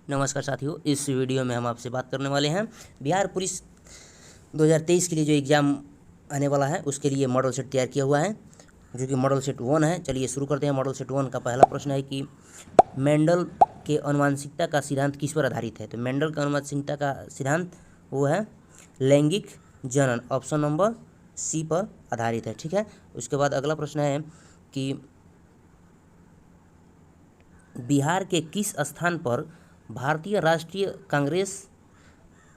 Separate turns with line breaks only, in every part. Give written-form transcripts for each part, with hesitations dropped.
नमस्कार साथियों, इस वीडियो में हम आपसे बात करने वाले हैं बिहार पुलिस 2023 के लिए जो एग्ज़ाम आने वाला है उसके लिए मॉडल सेट तैयार किया हुआ है, जो कि मॉडल सेट 1 है। चलिए शुरू करते हैं। मॉडल सेट 1 का पहला प्रश्न है कि मेंडल के आनुवंशिकता का सिद्धांत किस पर आधारित है। तो मेंडल का आनुवंशिकता का सिद्धांत वो है लैंगिक जनन, ऑप्शन नंबर सी पर आधारित है। ठीक है। उसके बाद अगला प्रश्न है कि बिहार के किस स्थान पर भारतीय राष्ट्रीय कांग्रेस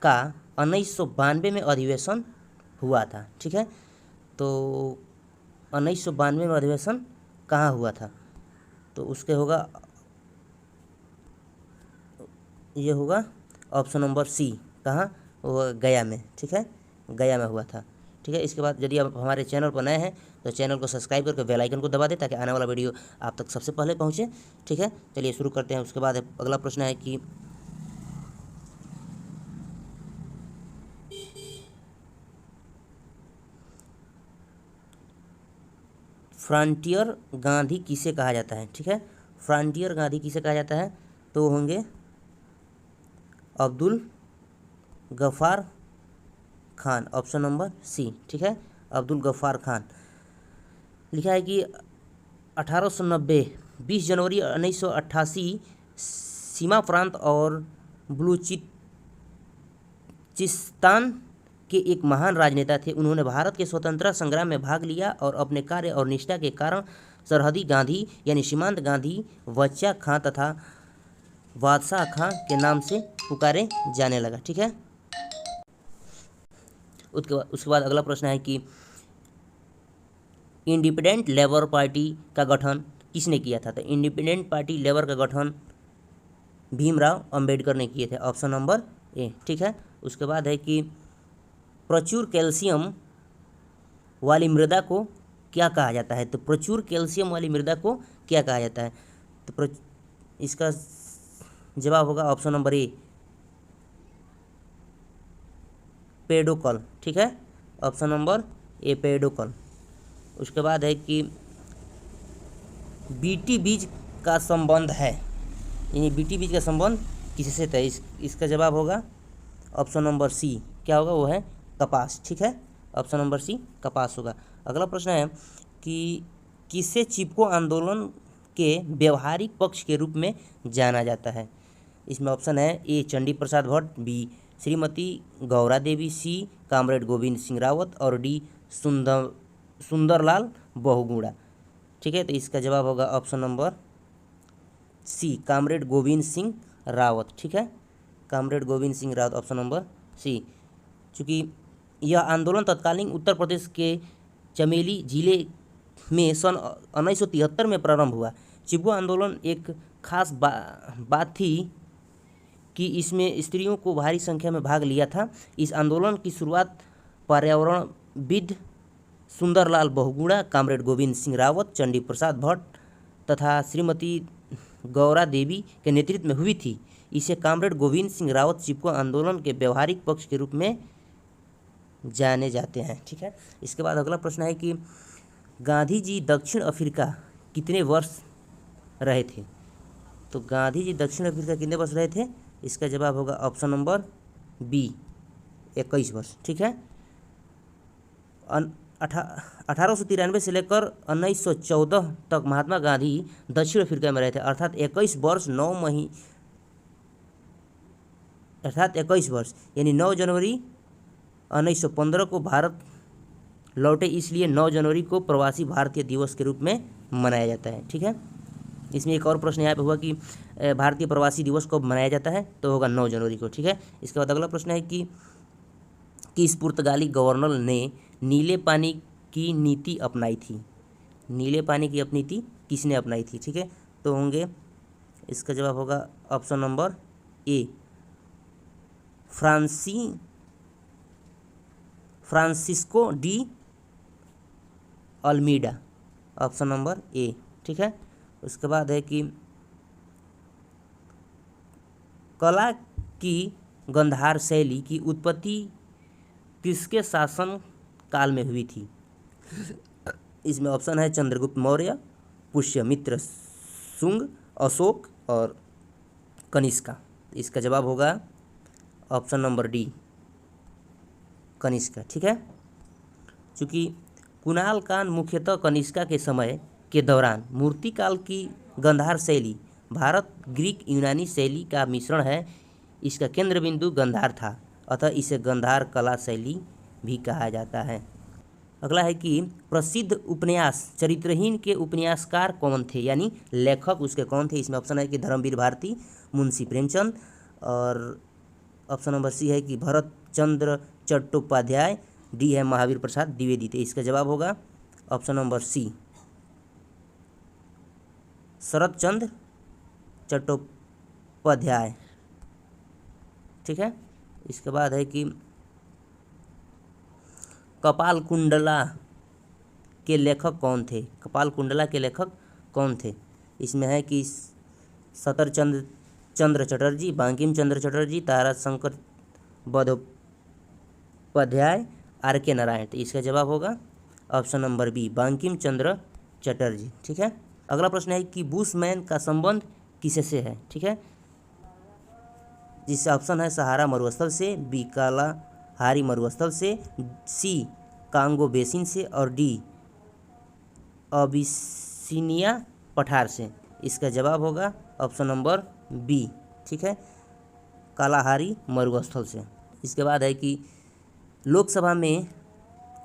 का 1992 में अधिवेशन हुआ था। ठीक है। तो 1992 में अधिवेशन कहाँ हुआ था, तो उसके होगा ये होगा ऑप्शन नंबर सी, कहाँ, वो गया में। ठीक है, गया में हुआ था। ठीक है। इसके बाद यदि आप हमारे चैनल पर नए हैं तो चैनल को सब्सक्राइब करके बेल आइकन को दबा दें ताकि आने वाला वीडियो आप तक सबसे पहले पहुंचे। ठीक है। चलिए शुरू करते हैं। उसके बाद अगला प्रश्न है कि फ्रंटियर गांधी किसे कहा जाता है। ठीक है। फ्रंटियर गांधी किसे कहा जाता है, तो होंगे Abdul Gaffar Khan, option number C. ठीक है, अब्दुल गफ्फार खान। लिखा है कि 1890 20 जनवरी 1988 सीमा प्रांत और बलूचिस्तान के एक महान राजनेता थे। उन्होंने भारत के स्वतंत्रता संग्राम में भाग लिया और अपने कार्य और निष्ठा के कारण सरहदी गांधी यानी सीमांत गांधी, बच्चा खां तथा बादशाह खां के नाम से पुकारे जाने लगा। ठीक है। उसके बाद अगला प्रश्न है कि इंडिपेंडेंट लेबर पार्टी का गठन किसने किया था। तो इंडिपेंडेंट पार्टी लेबर का गठन भीमराव अंबेडकर ने किए थे, ऑप्शन नंबर ए। ठीक है। उसके बाद है कि प्रचुर कैल्शियम वाली मृदा को क्या कहा जाता है। तो प्रचुर कैल्शियम वाली मृदा को क्या कहा जाता है, तो इसका जवाब होगा ऑप्शन नंबर ए, पेडोकल। ठीक है, ऑप्शन नंबर ए, पेडोकल। उसके बाद है कि बीटी बीज का संबंध है, यानी बीटी बीज का संबंध किससे था। इसका जवाब होगा ऑप्शन नंबर सी, क्या होगा, वो है कपास। ठीक है, ऑप्शन नंबर सी, कपास होगा। अगला प्रश्न है कि किसे चिपको आंदोलन के व्यवहारिक पक्ष के रूप में जाना जाता है। इसमें ऑप्शन है ए, चंडी प्रसाद भट्ट, बी, श्रीमती गौरा देवी, सी, कामरेड गोविंद सिंह रावत और डी, सुंदरलाल बहुगुणा। ठीक है, तो इसका जवाब होगा option number C, comrade Govind Singh Rawat. ठीक है, comrade Govind Singh Rawat, option number C. चूँकि यह आंदोलन तत्कालीन उत्तर प्रदेश के चमेली जिले में सन 1973 में प्रारंभ हुआ। चिपको आंदोलन एक खास बात थी कि इसमें स्त्रियों को भारी संख्या में भाग लिया था। इस आंदोलन की शुरुआत पर्यावरणविद सुंदरलाल बहुगुणा, कामरेड गोविंद सिंह रावत, चंडी प्रसाद भट्ट तथा श्रीमती गौरा देवी के नेतृत्व में हुई थी। इसे कामरेड गोविंद सिंह रावत चिपको आंदोलन के व्यवहारिक पक्ष के रूप में जाने जाते हैं। ठीक है। इसके बाद अगला प्रश्न है कि गांधी जी दक्षिण अफ्रीका कितने वर्ष रहे थे। तो गांधी जी दक्षिण अफ्रीका कितने वर्ष रहे थे, इसका जवाब होगा ऑप्शन नंबर बी, 21 वर्ष। ठीक है। 1893 से लेकर 1914 तक महात्मा गांधी दक्षिण अफ्रीका में रहे थे, अर्थात 21 वर्ष 9 महीने, अर्थात 21 वर्ष, यानी 9 जनवरी 1915 को भारत लौटे, इसलिए 9 जनवरी को प्रवासी भारतीय दिवस के रूप में मनाया जाता है। ठीक है। इसमें एक और प्रश्न यहाँ पे हुआ कि भारतीय प्रवासी दिवस कब मनाया जाता है, तो होगा 9 जनवरी को। ठीक है। इसके बाद अगला प्रश्न है कि किस पुर्तगाली गवर्नर ने नीले पानी की नीति अपनाई थी। नीले पानी की नीति किसने अपनाई थी। ठीक है, तो होंगे, इसका जवाब होगा ऑप्शन नंबर ए, Francisco de Almeida, option number ए। ठीक है। उसके बाद है कि कला की गंधार शैली की उत्पत्ति किसके शासन काल में हुई थी। इसमें ऑप्शन है चंद्रगुप्त मौर्य, पुष्यमित्र शुंग, अशोक और कनिष्का। इसका जवाब होगा ऑप्शन नंबर डी, कनिष्का। ठीक है, चूँकि कुणाल कान मुख्यतः कनिष्का के समय के दौरान मूर्तिकाल की गंधार शैली भारत ग्रीक यूनानी शैली का मिश्रण है, इसका केंद्र बिंदु गंधार था, अतः इसे गंधार कला शैली भी कहा जाता है। अगला है कि प्रसिद्ध उपन्यास चरित्रहीन के उपन्यासकार कौन थे, यानी लेखक उसके कौन थे। इसमें ऑप्शन है कि धर्मवीर भारती, मुंशी प्रेमचंद, और ऑप्शन नंबर सी है कि भरत चंद्र चट्टोपाध्याय, डी है महावीर प्रसाद द्विवेदी। तो इसका जवाब होगा ऑप्शन नंबर सी, शरत चंद्र चट्टोपाध्याय। ठीक है, इसके बाद है कि कपाल कुंडला के लेखक कौन थे। कपाल कुंडला के लेखक कौन थे, इसमें है कि सतर चंद्र चटर्जी, बंकिम चंद्र चटर्जी, ताराशंकर बंदोपाध्याय, आर के नारायण। तो इसका जवाब होगा option number B, Bankim Chandra Chatterjee. ठीक है, अगला प्रश्न है कि बुशमैन का संबंध किससे है। ठीक है, जिसका ऑप्शन है सहारा मरुस्थल से, बी कालाहारी मरुस्थल से, सी कांगो बेसिन से, और डी अबिसिनिया पठार से। इसका जवाब होगा ऑप्शन नंबर बी। ठीक है, कालाहारी मरुस्थल से। इसके बाद है कि लोकसभा में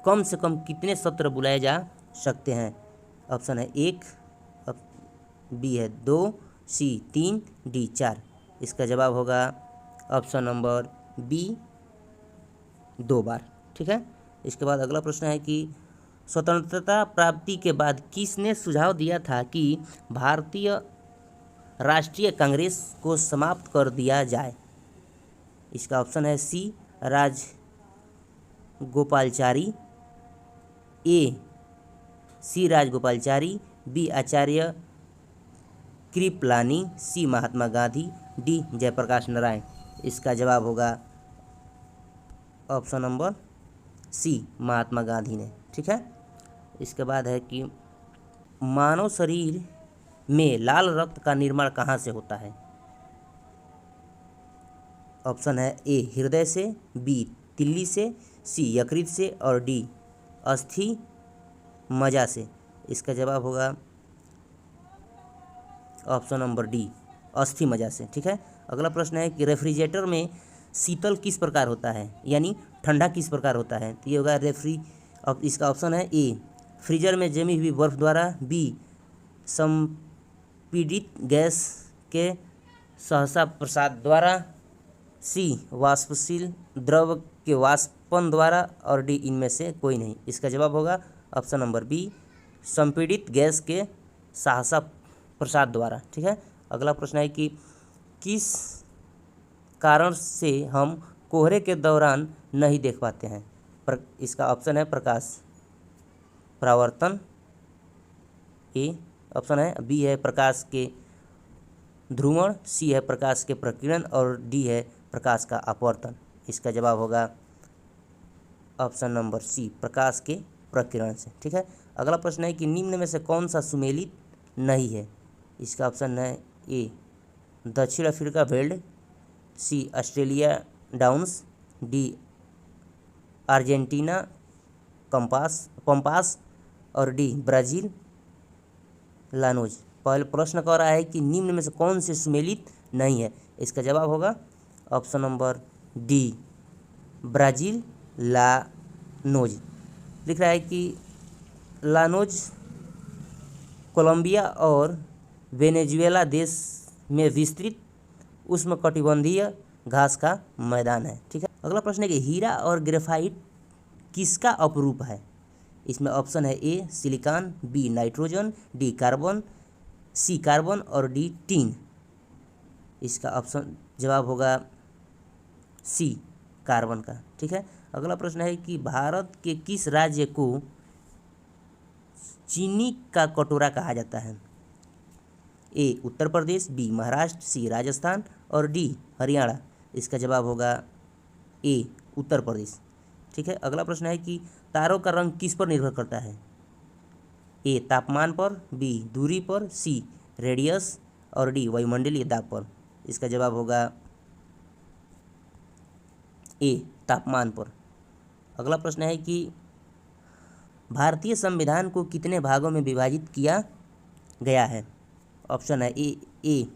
कम से कम कितने सत्र बुलाए जा सकते हैं। ऑप्शन है 1, बी है 2, सी 3, डी 4। इसका जवाब होगा ऑप्शन नंबर बी, 2 बार। ठीक है, इसके बाद अगला प्रश्न है कि स्वतंत्रता प्राप्ति के बाद किसने सुझाव दिया था कि भारतीय राष्ट्रीय कांग्रेस को समाप्त कर दिया जाए। इसका ऑप्शन है सी राजगोपालचारी, ए सी राजगोपालचारी, बी आचार्य कृपलानी, सी महात्मा गांधी, डी जयप्रकाश नारायण। इसका जवाब होगा ऑप्शन नंबर सी, महात्मा गांधी ने। ठीक है, इसके बाद है कि मानव शरीर में लाल रक्त का निर्माण कहाँ से होता है। ऑप्शन है ए हृदय से, बी तिल्ली से, सी यकृत से, और डी अस्थि मज्जा से। इसका जवाब होगा ऑप्शन नंबर डी, अस्थि मज्जा से। ठीक है, अगला प्रश्न है कि रेफ्रिजरेटर में शीतल किस प्रकार होता है, यानी ठंडा किस प्रकार होता है। तो ये होगा इसका ऑप्शन है ए फ्रीजर में जमी हुई बर्फ द्वारा, बी संपीड़ित गैस के सहसा प्रसाद द्वारा, सी वाष्पशील द्रव के वाष्पन द्वारा, और डी इनमें से कोई नहीं। इसका जवाब होगा ऑप्शन नंबर बी, संपीड़ित गैस के सहसा प्रसाद द्वारा। ठीक है, अगला प्रश्न है कि किस कारण से हम कोहरे के दौरान नहीं देख पाते हैं। इसका ऑप्शन है प्रकाश परावर्तन, ए ऑप्शन है, बी है प्रकाश के ध्रुवण, सी है प्रकाश के प्रकीर्णन, और डी है प्रकाश का अपवर्तन। इसका जवाब होगा ऑप्शन नंबर सी, प्रकाश के प्रकीर्णन से। ठीक है, अगला प्रश्न है कि निम्न में से कौन सा सुमेलित नहीं है। इसका ऑप्शन है ए दक्षिण Africa veld, C Australia downs, D Argentina pampas, और डी ब्राज़ील लानोज। पहले प्रश्न कह रहा है कि निम्न में से कौन से सुमेलित नहीं है। इसका जवाब होगा option number D, Brazil llanos. लिख रहा है कि लानोज कोलंबिया और वेनेजुएला देश में विस्तृत उष्णकटिबंधीय घास का मैदान है। ठीक है, अगला प्रश्न है कि हीरा और ग्रेफाइट किसका अपरूप है। इसमें ऑप्शन है A silicon, B nitrogen, D carbon, C carbon, और डी टीन। इसका ऑप्शन जवाब होगा सी, कार्बन का। ठीक है, अगला प्रश्न है कि भारत के किस राज्य को चीनी का कटोरा कहा जाता है। ए उत्तर प्रदेश, बी महाराष्ट्र, सी राजस्थान, और डी हरियाणा। इसका जवाब होगा ए उत्तर प्रदेश। ठीक है, अगला प्रश्न है कि तारों का रंग किस पर निर्भर करता है। ए तापमान पर, बी दूरी पर, सी रेडियस, और डी वायुमंडलीय दाब पर। इसका जवाब होगा ए तापमान पर। अगला प्रश्न है कि भारतीय संविधान को कितने भागों में विभाजित किया गया है। ऑप्शन है ए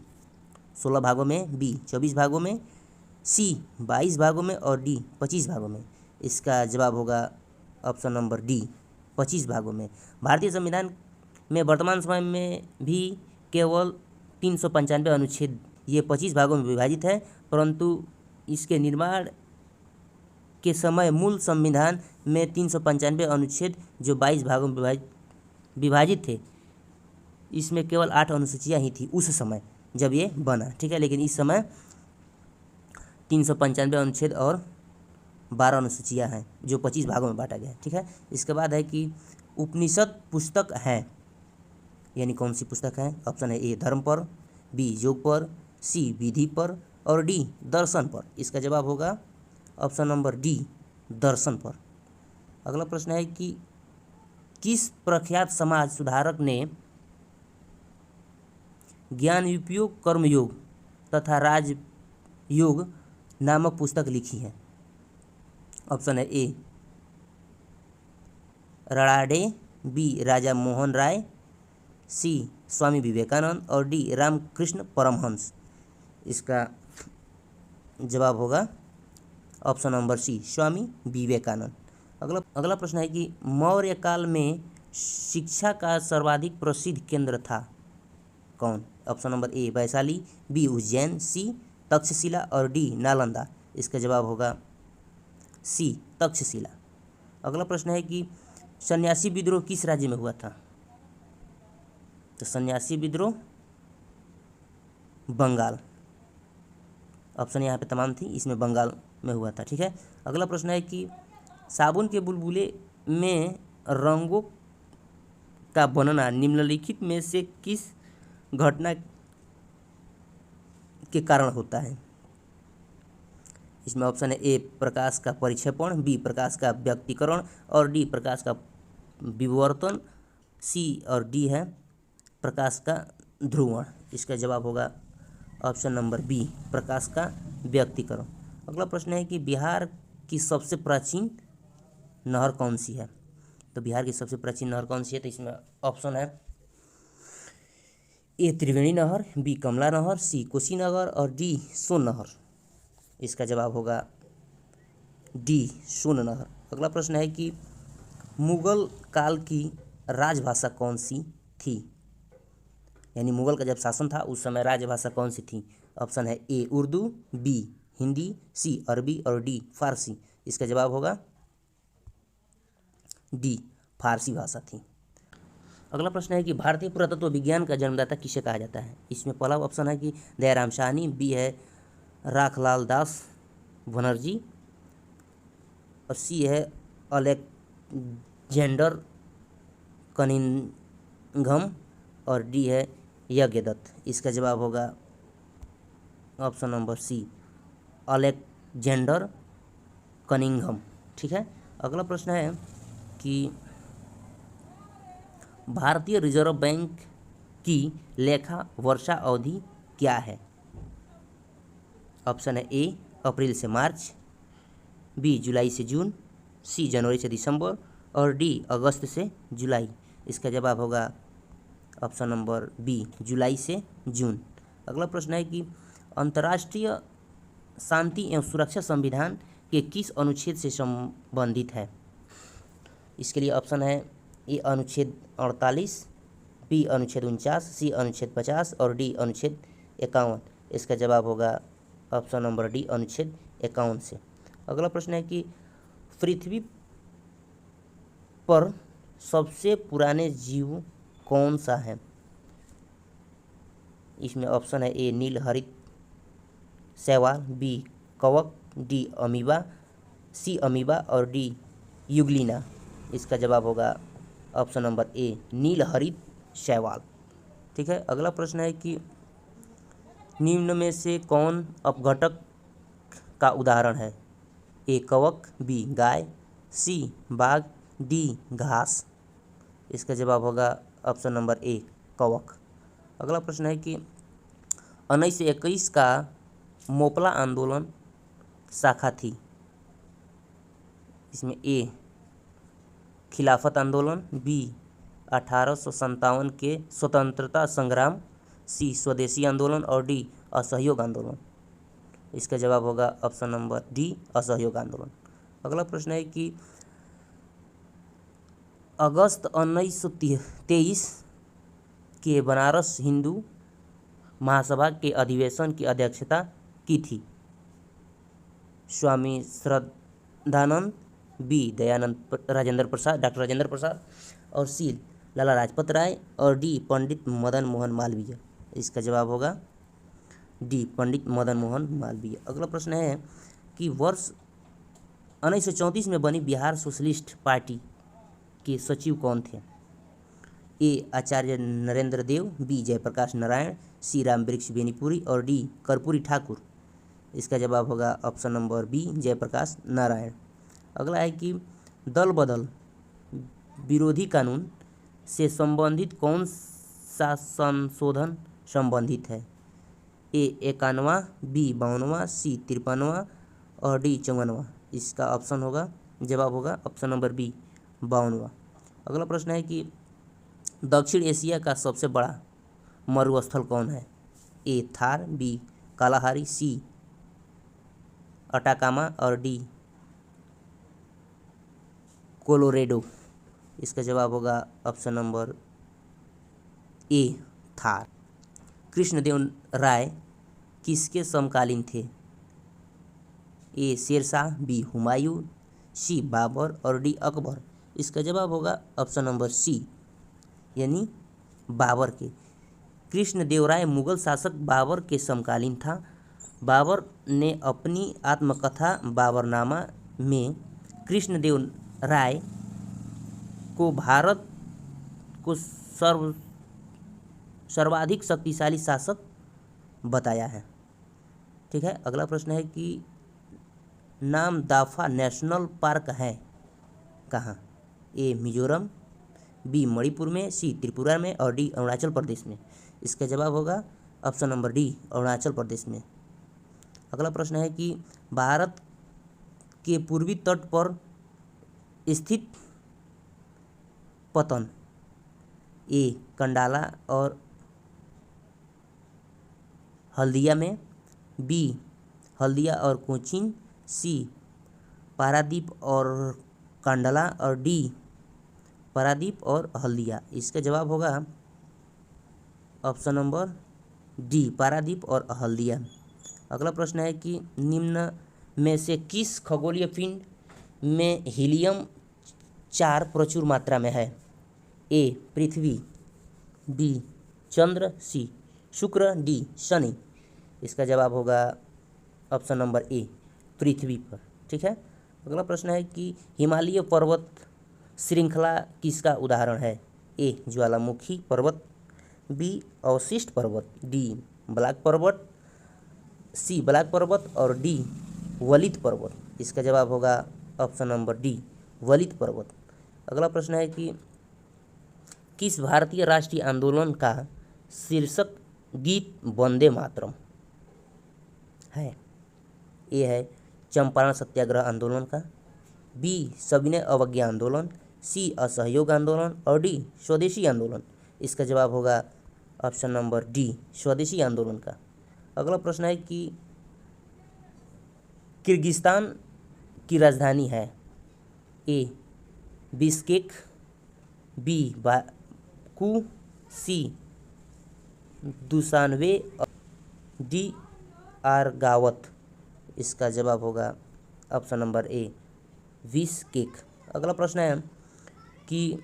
16 भागों में, बी 24 भागों में, सी 22 भागों में और डी 25 भागों में। इसका जवाब होगा ऑप्शन नंबर डी 25 भागों में। भारतीय संविधान में वर्तमान समय में भी केवल 395 अनुच्छेद ये 25 भागों में विभाजित है, परंतु इसके निर्माण के समय मूल संविधान में 395 अनुच्छेद जो 22 भागों में विभाजित थे, इसमें केवल 8 अनुसूचियाँ ही थी उस समय जब ये बना, ठीक है। लेकिन इस समय 395 अनुच्छेद और 12 अनुसूचियाँ हैं जो 25 भागों में बांटा गया है, ठीक है। इसके बाद है कि उपनिषद पुस्तक है, यानी कौन सी पुस्तक है। ऑप्शन है ए धर्म पर, बी योग पर, सी विधि पर और डी दर्शन पर। इसका जवाब होगा ऑप्शन नंबर डी दर्शन पर। अगला प्रश्न है कि किस प्रख्यात समाज सुधारक ने ज्ञान उपयोग कर्मयोग तथा राजयोग नामक पुस्तक लिखी है। ऑप्शन है ए राणाडे, बी राजा मोहन राय, सी स्वामी विवेकानंद और डी रामकृष्ण परमहंस। इसका जवाब होगा ऑप्शन नंबर सी स्वामी विवेकानंद। अगला प्रश्न है कि मौर्य काल में शिक्षा का सर्वाधिक प्रसिद्ध केंद्र था कौन। Option number A Vaishali, B Ujjain, C Taxila और डी नालंदा। इसका जवाब होगा सी तक्षशिला। अगला प्रश्न है कि सन्यासी विद्रोह किस राज्य में हुआ था। तो सन्यासी विद्रोह बंगाल। ऑप्शन यहाँ पे तमाम थी, इसमें बंगाल में हुआ था, ठीक है। अगला प्रश्न है कि साबुन के बुलबुले में रंगों का बनना निम्नलिखित में से किस घटना के कारण होता है। इसमें ऑप्शन है ए प्रकाश का परिक्षेपण, बी प्रकाश का व्यक्तीकरण और डी प्रकाश का विवर्तन, सी और डी है प्रकाश का ध्रुवण। इसका जवाब होगा ऑप्शन नंबर बी प्रकाश का व्यक्तीकरण। अगला प्रश्न है कि बिहार की सबसे प्राचीन नहर कौन सी है। तो बिहार की सबसे प्राचीन नहर कौन सी है। तो इसमें ऑप्शन है ए त्रिवेणी नहर, बी कमला नहर, सी कोसी नहर और डी सोन नहर। इसका जवाब होगा डी सोन नहर। अगला प्रश्न है कि मुगल काल की राजभाषा कौन सी थी, यानी मुगल का जब शासन था उस समय राजभाषा कौन सी थी। ऑप्शन है ए उर्दू, बी हिंदी, सी अरबी और डी फारसी। इसका जवाब होगा डी फारसी भाषा थी। अगला प्रश्न है कि भारतीय पुरातत्व विज्ञान का जन्मदाता किसे कहा जाता है। इसमें पहला ऑप्शन है कि दयाराम साहनी, बी है राखलाल दास बनर्जी और सी है अलेक्जेंडर कनिंघम और डी है यज्ञदत्त। इसका जवाब होगा option number C Alexander Cunningham, ठीक है। अगला प्रश्न है कि भारतीय रिजर्व बैंक की लेखा वर्षा अवधि क्या है। ऑप्शन है ए अप्रैल से मार्च, बी जुलाई से जून, सी जनवरी से दिसंबर और डी अगस्त से जुलाई। इसका जवाब होगा ऑप्शन नंबर बी जुलाई से जून। अगला प्रश्न है कि अंतर्राष्ट्रीय शांति एवं सुरक्षा संविधान के किस अनुच्छेद से संबंधित है। इसके लिए ऑप्शन है ए अनुच्छेद 48, बी अनुच्छेद 49, सी अनुच्छेद 50 और डी अनुच्छेद 51। इसका जवाब होगा ऑप्शन नंबर डी अनुच्छेद 51 से। अगला प्रश्न है कि पृथ्वी पर सबसे पुराने जीव कौन सा है। इसमें ऑप्शन है ए नील हरित शैवाल, बी कवक, डी अमीबा, सी अमीबा और डी युगलिना। इसका जवाब होगा ऑप्शन नंबर ए नील हरित शैवाल, ठीक है। अगला प्रश्न है कि निम्न में से कौन अपघटक का उदाहरण है। ए कवक, बी गाय, सी बाघ, डी घास। इसका जवाब होगा ऑप्शन नंबर ए कवक। अगला प्रश्न है कि 1921 का मोपला आंदोलन शाखा थी इसमें ए खिलाफत आंदोलन, बी 1857 के स्वतंत्रता संग्राम, सी स्वदेशी आंदोलन और डी असहयोग आंदोलन। इसका जवाब होगा ऑप्शन नंबर डी असहयोग आंदोलन। अगला प्रश्न है कि अगस्त 1923 के बनारस हिंदू महासभा के अधिवेशन की अध्यक्षता की थी? स्वामी श्रद्धानंद, बी दयानंद राजेंद्र प्रसाद, डॉक्टर राजेंद्र प्रसाद और सी लाला लाजपत राय और डी पंडित मदन मोहन मालवीय। इसका जवाब होगा डी पंडित मदन मोहन मालवीय। अगला प्रश्न है कि वर्ष 1934 में बनी बिहार सोशलिस्ट पार्टी के सचिव कौन थे? A Acharya Narendra Dev, B Jayaprakash Narayan, C Ram Vriksh Benipuri और डी कर्पूरी ठाकुर। इसका जवाब होगा option number B Jayaprakash Narayan. अगला है कि दल बदल विरोधी कानून से संबंधित कौन सा संशोधन संबंधित है? ए 51वां, बी 52वां, सी 53वां और डी 54वां। इसका ऑप्शन होगा जवाब होगा ऑप्शन नंबर बी 52वां। अगला प्रश्न है कि दक्षिण एशिया का सबसे बड़ा मरुस्थल कौन है? A Thar, B Kalahari, C Atacama और डी कोलोरेडो। इसका जवाब होगा option number A Thar. Krishnadeva Raya किसके समकालीन थे? A Shershah, B Humayun, C Babur और डी अकबर। इसका जवाब होगा ऑप्शन नंबर सी यानी बाबर के। कृष्णदेव राय मुगल शासक बाबर के समकालीन था। बाबर ने अपनी आत्मकथा बाबरनामा में कृष्णदेव राय को भारत को सर्वाधिक शक्तिशाली शासक बताया है। ठीक है, अगला प्रश्न है कि नामदफा नेशनल पार्क है कहाँ? ए मिजोरम, बी मणिपुर में, सी त्रिपुरा में और डी अरुणाचल प्रदेश में। इसका जवाब होगा option number D Arunachal Pradesh में। अगला प्रश्न है कि भारत के पूर्वी तट पर स्थित पतन ए कंडाला और हल्दिया में, बी हल्दिया और कोचीन, सी पारादीप और कंडाला और डी पारादीप और हल्दिया। इसका जवाब होगा ऑप्शन नंबर डी पारादीप और हल्दिया। अगला प्रश्न है कि निम्न में से किस खगोलीय पिंड में हीलियम 4 प्रचुर मात्रा में है? ए पृथ्वी, बी चंद्र, सी शुक्र, डी शनि। इसका जवाब होगा ऑप्शन नंबर ए पृथ्वी पर। ठीक है, अगला प्रश्न है कि हिमालय पर्वत श्रृंखला किसका उदाहरण है? ए ज्वालामुखी पर्वत, बी अवशिष्ट पर्वत, डी ब्लैक पर्वत, सी ब्लैक पर्वत और डी वलित पर्वत। इसका जवाब होगा ऑप्शन नंबर डी वलित पर्वत। अगला प्रश्न है कि किस भारतीय राष्ट्रीय आंदोलन का शीर्षक गीत वंदे मातरम है? ए है चंपारण सत्याग्रह आंदोलन का, बी सविनय अवज्ञा आंदोलन, सी असहयोग आंदोलन और डी स्वदेशी आंदोलन। इसका जवाब होगा ऑप्शन नंबर डी स्वदेशी आंदोलन का। अगला प्रश्न है कि किर्गिस्तान की राजधानी है? ए बिश्केक, बी बाकू, सी दुशानबे, डी आरगावत। इसका जवाब होगा ऑप्शन नंबर ए बिश्केक। अगला प्रश्न है कि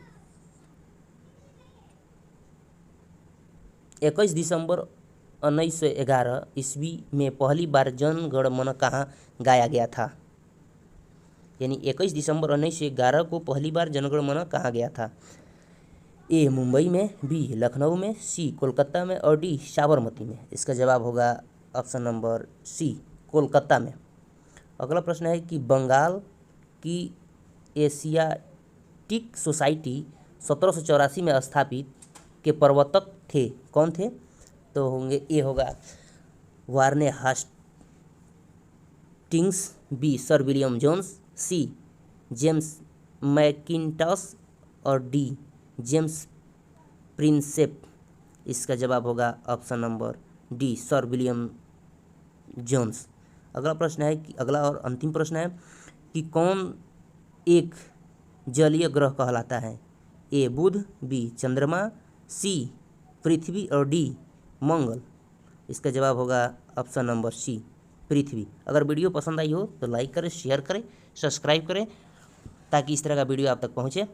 21 दिसंबर 1911 ईस्वी में पहली बार जन गण मन कहाँ गाया गया था? यानी 21 दिसंबर 1911 को पहली बार जन गण मन कहाँ गया था? ए मुंबई में, बी लखनऊ में, सी कोलकाता में और डी साबरमती में। इसका जवाब होगा ऑप्शन नंबर सी कोलकाता में। अगला प्रश्न है कि बंगाल की एशियाटिक सोसाइटी 1784 में स्थापित के प्रवर्तक थे, कौन थे? तो होंगे ए होगा Warren Hastings, B sir William Jones, C James Mackintosh और डी जेम्स प्रिंसेप। इसका जवाब होगा option number D sir William Jones. अगला प्रश्न है कि अगला और अंतिम प्रश्न है कि कौन एक जलीय ग्रह कहलाता है? ए बुध, बी चंद्रमा, सी पृथ्वी और डी मंगल। इसका जवाब होगा ऑप्शन नंबर सी पृथ्वी। अगर वीडियो पसंद आई हो तो लाइक करें, शेयर करें, सब्सक्राइब करें ताकि इस तरह का वीडियो आप तक पहुँचे।